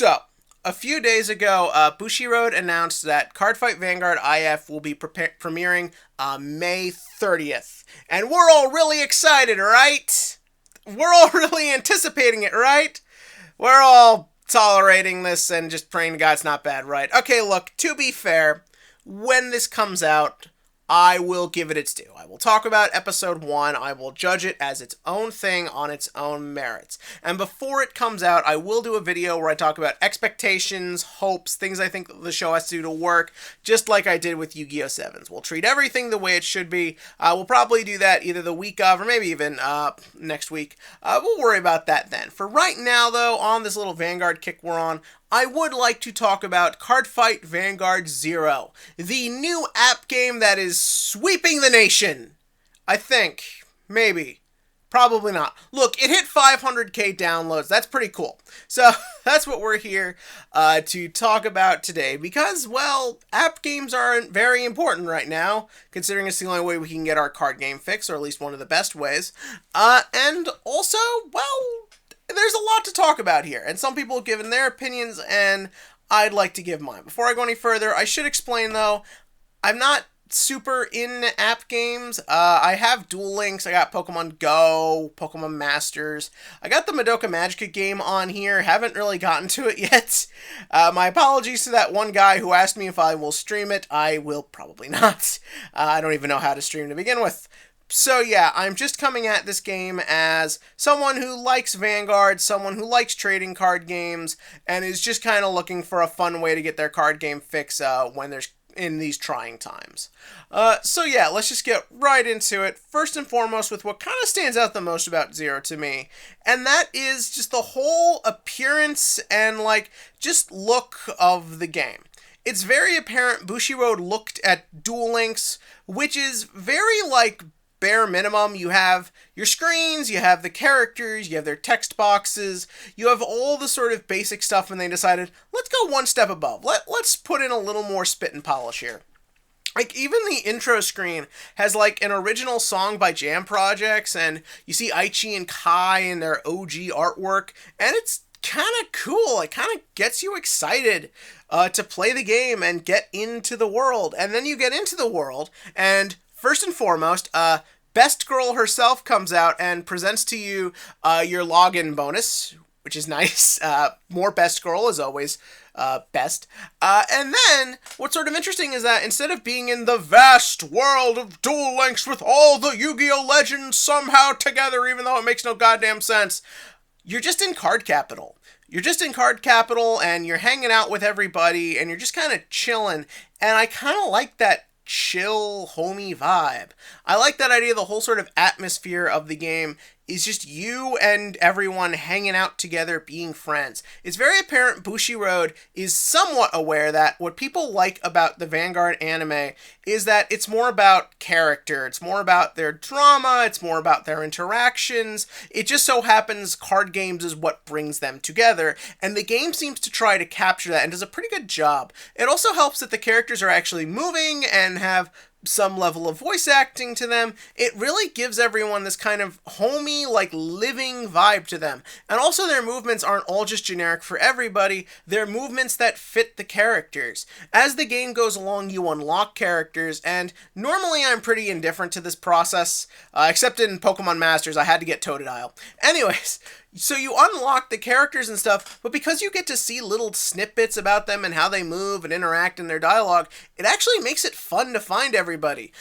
So, a few days ago, Bushiroad announced that Cardfight Vanguard IF will be premiering May 30th. And we're all really excited, right? We're all really anticipating it, right? We're all tolerating this and just praying to God it's not bad, right? Okay, look, to be fair, when this comes out, I will give it its due. I will talk about episode 1. I will judge it as its own thing on its own merits. And before it comes out, I will do a video where I talk about expectations, hopes, things I think the show has to do to work, just like I did with Yu-Gi-Oh! 7s. We'll treat everything the way it should be. We'll probably do that either the week of or maybe even next week. We'll worry about that then. For right now, though, on this little Vanguard kick we're on, I would like to talk about Cardfight Vanguard 0, the new app game that is sweeping the nation. I think. Maybe. Probably not. Look, it hit 500k downloads. That's pretty cool. So, that's what we're here to talk about today because, well, app games are very important right now, considering it's the only way we can get our card game fix, or at least one of the best ways. And also, well, there's a lot to talk about here, and some people have given their opinions, and I'd like to give mine. Before I go any further, I should explain, though, I'm not super in app games. I have Duel Links, I got Pokemon Go, Pokemon Masters. I got the Madoka Magica game on here, haven't really gotten to it yet. My apologies to that one guy who asked me if I will stream it. I will probably not. I don't even know how to stream to begin with. So yeah, I'm just coming at this game as someone who likes Vanguard, someone who likes trading card games, and is just kind of looking for a fun way to get their card game fix when there's in these trying times. So yeah, let's just get right into it. First and foremost with what kind of stands out the most about Zero to me, and that is just the whole appearance and just look of the game. It's very apparent Bushiroad looked at Duel Links, which is very bare minimum. You have your screens, you have the characters, you have their text boxes, you have all the sort of basic stuff, and they decided, let's go one step above. Let's put in a little more spit and polish here. Even the intro screen has an original song by Jam Projects, and you see Aichi and Kai in their OG artwork, and it's kind of cool. It kind of gets you excited to play the game and get into the world. And then you get into the world, and first and foremost, Best Girl herself comes out and presents to you your login bonus, which is nice. More Best Girl is always best. And then, what's sort of interesting is that instead of being in the vast world of Duel Links with all the Yu-Gi-Oh! Legends somehow together, even though it makes no goddamn sense, you're just in Card Capital. You're just in Card Capital, and you're hanging out with everybody, and you're just kind of chilling. And I kind of like that chill, homey vibe. I like that idea. The whole sort of atmosphere of the game is just you and everyone hanging out together, being friends. It's very apparent Bushiroad is somewhat aware that what people like about the Vanguard anime is that it's more about character, it's more about their drama, it's more about their interactions. It just so happens card games is what brings them together, and the game seems to try to capture that and does a pretty good job. It also helps that the characters are actually moving and have some level of voice acting to them. It really gives everyone this kind of homey, living vibe to them. And also their movements aren't all just generic for everybody, they're movements that fit the characters. As the game goes along, you unlock characters, and normally I'm pretty indifferent to this process, except in Pokemon Masters, I had to get Totodile. Anyways, so you unlock the characters and stuff, but because you get to see little snippets about them and how they move and interact in their dialogue, it actually makes it fun to find everybody.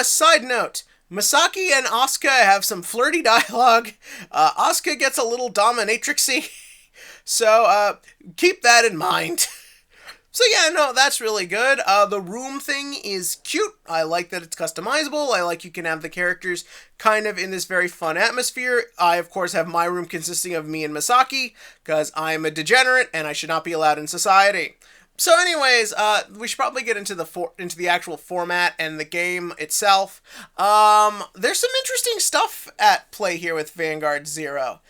Side note, Misaki and Asuka have some flirty dialogue. Asuka gets a little dominatrixy, so keep that in mind. So yeah, no, that's really good. The room thing is cute. I like that it's customizable. I like you can have the characters kind of in this very fun atmosphere. I, of course, have my room consisting of me and Misaki, because I'm a degenerate and I should not be allowed in society. So anyways, we should probably get into the actual format and the game itself. There's some interesting stuff at play here with Vanguard 0.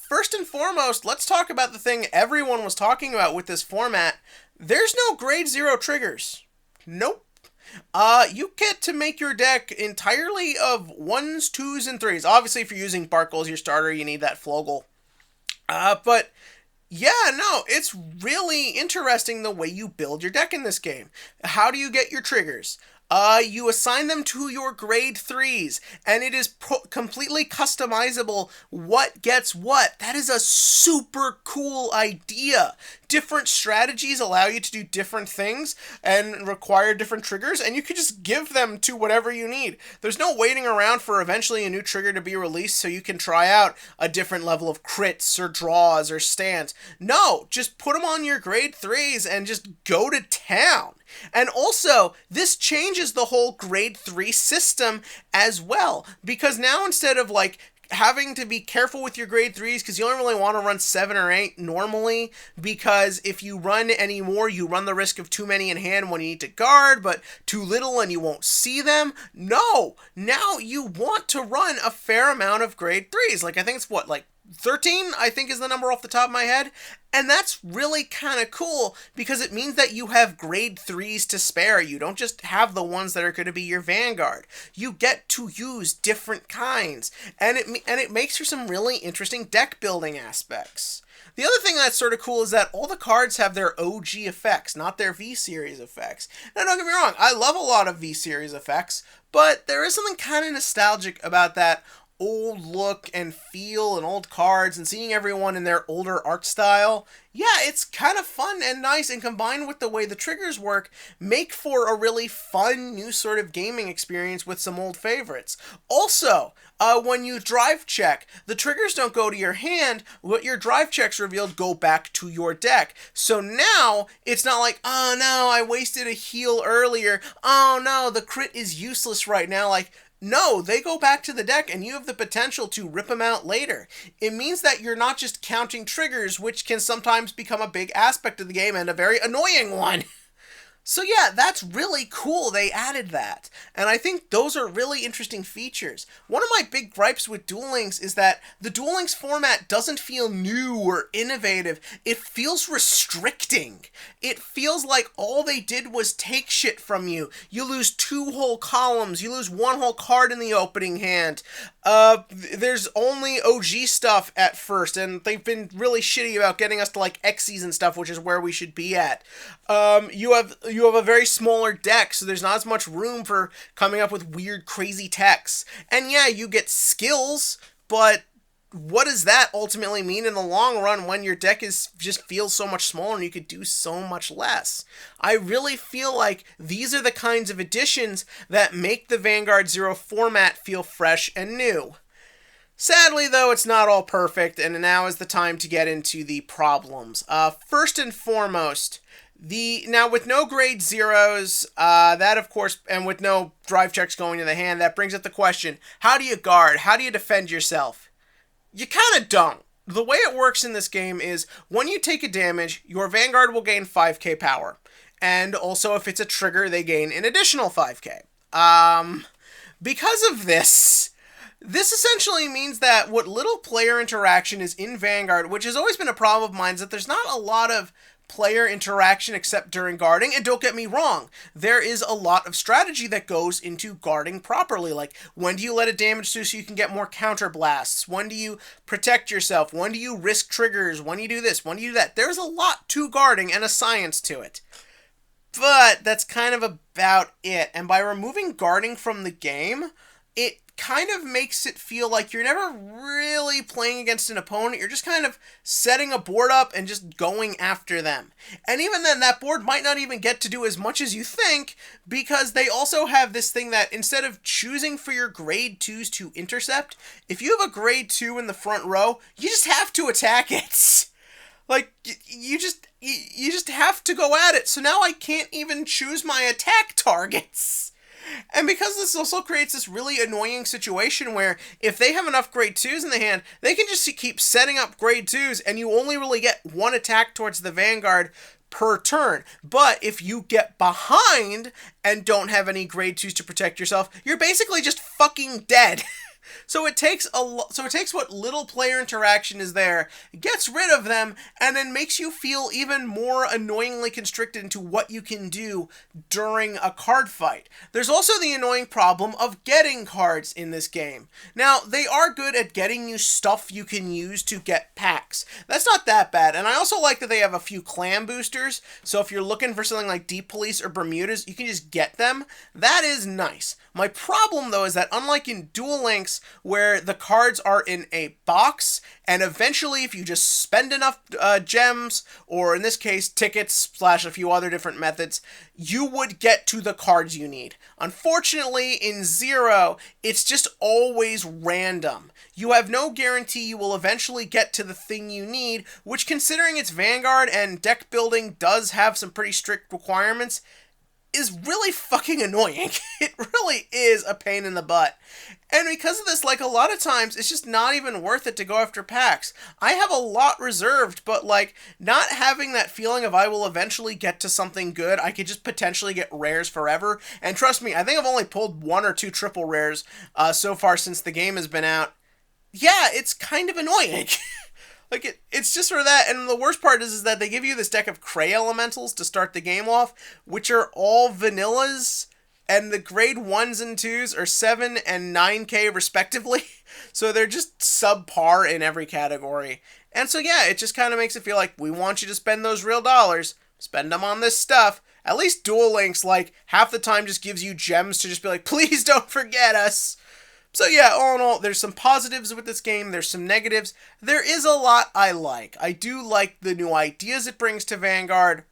First and foremost, let's talk about the thing everyone was talking about with this format. There's no grade 0 triggers. Nope. You get to make your deck entirely of 1s, 2s, and 3s. Obviously, if you're using Barkle as your starter, you need that Flogel. But Yeah, no, it's really interesting the way you build your deck in this game. How do you get your triggers? You assign them to your grade threes, and it is completely customizable what gets what. That is a super cool idea. Different strategies allow you to do different things and require different triggers, and you can just give them to whatever you need. There's no waiting around for eventually a new trigger to be released so you can try out a different level of crits or draws or stands. No, just put them on your grade threes and just go to town. And also, this changes the whole grade 3 system as well, because now instead of like having to be careful with your grade 3s, because you only really want to run 7 or 8 normally, because if you run any more, you run the risk of too many in hand when you need to guard, but too little and you won't see them. No, now you want to run a fair amount of grade 3s. Like, I think it's what, like 13, I think is the number off the top of my head. And that's really kind of cool because it means that you have grade 3s to spare. You don't just have the ones that are going to be your Vanguard. You get to use different kinds. And it makes for some really interesting deck building aspects. The other thing that's sort of cool is that all the cards have their OG effects, not their V-Series effects. Now, don't get me wrong, I love a lot of V-Series effects, but there is something kind of nostalgic about that old look and feel and old cards and seeing everyone in their older art style. Yeah, it's kind of fun and nice, and combined with the way the triggers work, make for a really fun new sort of gaming experience with some old favorites. Also, when you drive check, the triggers don't go to your hand. What your drive checks revealed go back to your deck. So now, it's not like, oh no, I wasted a heal earlier. Oh no, the crit is useless right now. Like, no, they go back to the deck and you have the potential to rip them out later. It means that you're not just counting triggers, which can sometimes become a big aspect of the game and a very annoying one. So yeah, that's really cool they added that. And I think those are really interesting features. One of my big gripes with Duel Links is that the Duel Links format doesn't feel new or innovative. It feels restricting. It feels like all they did was take shit from you. You lose 2 whole columns. You lose 1 whole card in the opening hand. There's only OG stuff at first, and they've been really shitty about getting us to like Xyz and stuff, which is where we should be at. You have a very smaller deck, so there's not as much room for coming up with weird, crazy techs. And yeah, you get skills, but what does that ultimately mean in the long run when your deck just feels so much smaller and you could do so much less? I really feel like these are the kinds of additions that make the Vanguard Zero format feel fresh and new. Sadly, though, it's not all perfect, and now is the time to get into the problems. First and foremost, now with no grade zeros, that of course, and with no drive checks going to the hand, that brings up the question, how do you guard? How do you defend yourself? You kind of don't. The way it works in this game is, when you take a damage, your Vanguard will gain 5k power. And also, if it's a trigger, they gain an additional 5k. Because of this essentially means that what little player interaction is in Vanguard, which has always been a problem of mine, is that there's not a lot of player interaction except during guarding. And don't get me wrong, there is a lot of strategy that goes into guarding properly. Like, when do you let a damage through so you can get more counter blasts? When do you protect yourself? When do you risk triggers? When do you do this? When do you do that? There's a lot to guarding and a science to it. But that's kind of about it. And by removing guarding from the game, it kind of makes it feel like you're never really playing against an opponent. You're just kind of setting a board up and just going after them. And even then, that board might not even get to do as much as you think, because they also have this thing that instead of choosing for your grade 2s to intercept, if you have a grade 2 in the front row, you just have to attack it. Like, you just have to go at it. So now I can't even choose my attack targets. And because this also creates this really annoying situation where if they have enough grade 2s in the hand, they can just keep setting up grade 2s and you only really get 1 attack towards the Vanguard per turn. But if you get behind and don't have any grade 2s to protect yourself, you're basically just fucking dead. So it takes what little player interaction is there, gets rid of them, and then makes you feel even more annoyingly constricted into what you can do during a card fight. There's also the annoying problem of getting cards in this game. Now, they are good at getting you stuff you can use to get packs. That's not that bad, and I also like that they have a few clan boosters, so if you're looking for something like Deep Police or Bermudas, you can just get them. That is nice. My problem, though, is that unlike in Duel Links, where the cards are in a box, and eventually if you just spend enough gems, or in this case, tickets / a few other different methods, you would get to the cards you need. Unfortunately, in Zero, it's just always random. You have no guarantee you will eventually get to the thing you need, which, considering it's Vanguard and deck building does have some pretty strict requirements, is really fucking annoying. It really is a pain in the butt. And because of this, like, a lot of times, it's just not even worth it to go after packs. I have a lot reserved, but, like, not having that feeling of I will eventually get to something good, I could just potentially get rares forever. And trust me, I think I've only pulled 1 or 2 triple rares so far since the game has been out. Yeah, it's kind of annoying. Like, it's just sort of that, and the worst part is that they give you this deck of Cray Elementals to start the game off, which are all vanillas, and the grade 1s and 2s are 7 and 9k respectively, so they're just subpar in every category. And so yeah, it just kind of makes it feel like, we want you to spend those real dollars, spend them on this stuff. At least Duel Links, like, half the time just gives you gems to just be like, please don't forget us. So yeah, all in all, there's some positives with this game, there's some negatives. There is a lot I like. I do like the new ideas it brings to Vanguard.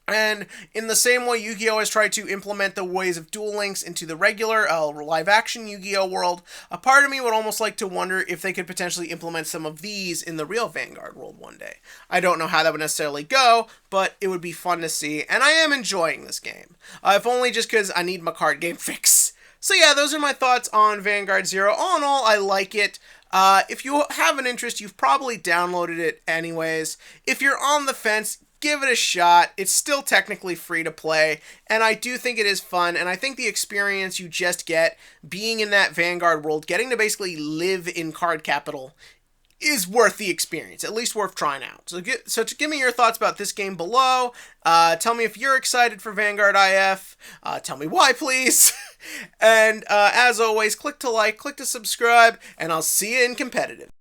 And in the same way Yu-Gi-Oh! Has tried to implement the ways of Duel Links into the regular live-action Yu-Gi-Oh! World, a part of me would almost like to wonder if they could potentially implement some of these in the real Vanguard world one day. I don't know how that would necessarily go, but it would be fun to see, and I am enjoying this game. If only just because I need my card game fix. So yeah, those are my thoughts on Vanguard Zero. All in all, I like it. If you have an interest, you've probably downloaded it anyways. If you're on the fence, give it a shot. It's still technically free to play, and I do think it is fun, and I think the experience you just get being in that Vanguard world, getting to basically live in card capital, is worth the experience, at least worth trying out. So give me your thoughts about this game below. Tell me if you're excited for Vanguard IF. Tell me why, please. And as always, click to like, click to subscribe, and I'll see you in competitive.